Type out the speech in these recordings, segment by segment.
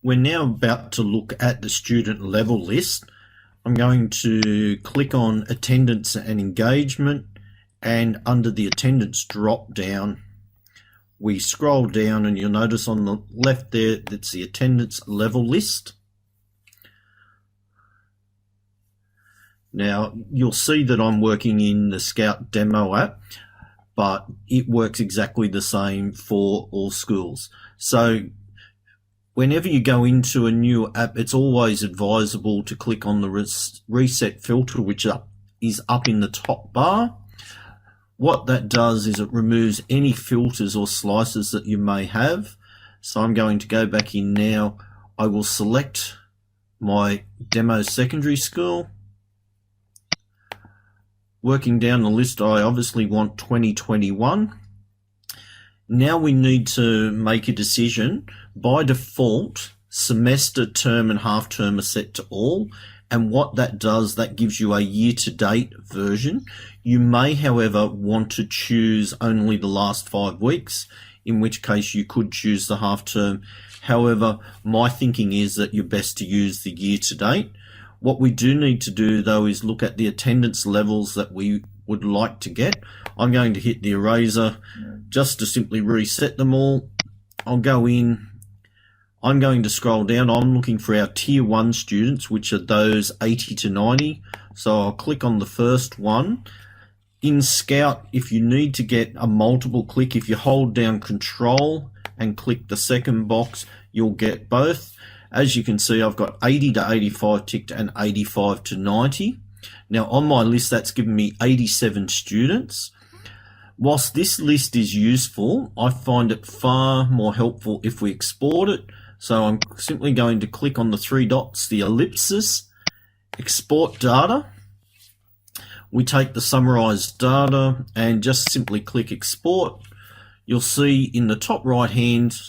We're now about to look at the student level list. I'm going to click on attendance and engagement, and under the attendance drop down we scroll down and you'll notice on the left there that's the attendance level list. Now you'll see that I'm working in the Scout demo app, but it works exactly the same for all schools. So whenever you go into a new app, it's always advisable to click on the reset filter, which is up in the top bar. What that does is it removes any filters or slices that you may have. So I'm going to go back in now. I will select my demo secondary school. Working down the list, I obviously want 2021. Now we need to make a decision. By default, semester, term and half term are set to all. And what that does, that gives you a year-to-date version. You may, however, want to choose only the last 5 weeks, in which case you could choose the half term. However, my thinking is that you're best to use the year-to-date. What we do need to do, though, is look at the attendance levels that we would like to get. I'm going to hit the eraser just to simply reset them all. I'll go in. I'm going to scroll down. I'm looking for our tier 1 students, which are those 80 to 90. So I'll click on the first one. In Scout, if you need to get a multiple click, if you hold down Control and click the second box, you'll get both. As you can see, I've got 80 to 85 ticked and 85 to 90. Now on my list, that's given me 87 students. Whilst this list is useful, I find it far more helpful if we export it. So I'm simply going to click on the 3 dots, the ellipsis, export data. We take the summarized data and just simply click export. You'll see in the top right hand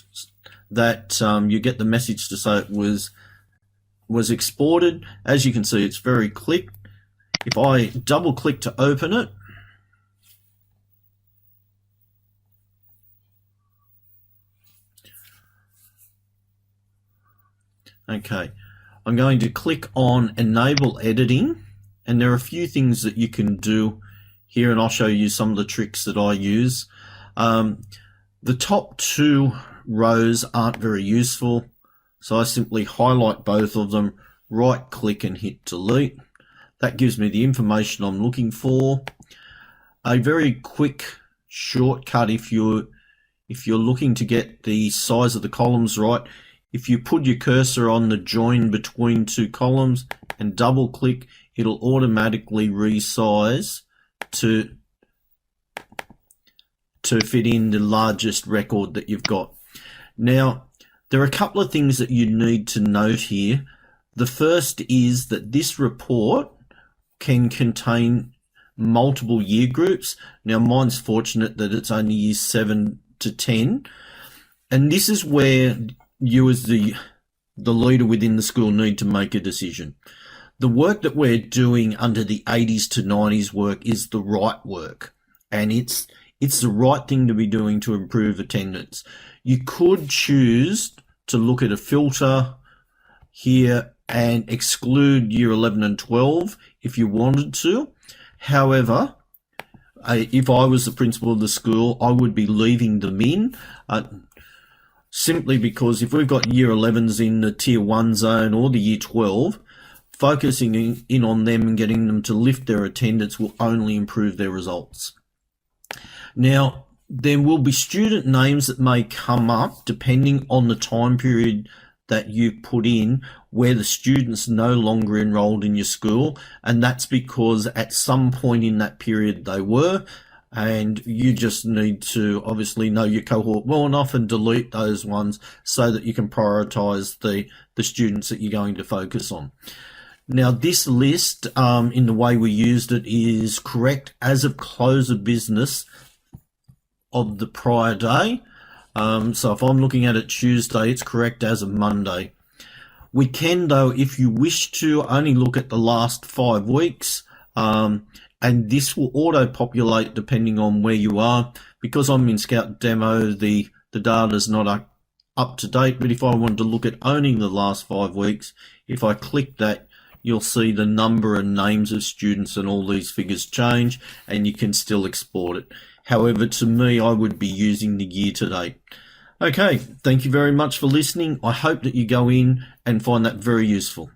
that you get the message to say it was exported. As you can see, it's very quick. If I double click to open it, okay, I'm going to click on enable editing, and there are a few things that you can do here, and I'll show you some of the tricks that I use. The top 2 rows aren't very useful, so I simply highlight both of them, right click and hit delete. That gives me the information I'm looking for. A very quick shortcut if you're looking to get the size of the columns right, if you put your cursor on the join between 2 columns and double click, it'll automatically resize to fit in the largest record that you've got. Now, there are a couple of things that you need to note here. The first is that this report can contain multiple year groups. Now, mine's fortunate that it's only years 7 to 10. And this is where you as the leader within the school need to make a decision. The work that we're doing under the 80s to 90s work is the right work, and it's the right thing to be doing to improve attendance. You could choose to look at a filter here and exclude year 11 and 12 if you wanted to. However, if I was the principal of the school, I would be leaving them in, simply because if we've got year 11s in the tier 1 zone or the year 12, focusing in on them and getting them to lift their attendance will only improve their results. Now, there will be student names that may come up depending on the time period that you put in where the student's no longer enrolled in your school, and that's because at some point in that period they were, and you just need to obviously know your cohort well enough and delete those ones so that you can prioritize the students that you're going to focus on. Now, this list, in the way we used it, is correct as of close of business of the prior day. So if I'm looking at it Tuesday, it's correct as of Monday. We can, though, if you wish to, only look at the last 5 weeks, and this will auto-populate depending on where you are. Because I'm in Scout Demo, the data is not up to date. But if I wanted to look at only the last 5 weeks, if I click that, you'll see the number and names of students and all these figures change, and you can still export it. However, to me, I would be using the year to date. Okay, thank you very much for listening. I hope that you go in and find that very useful.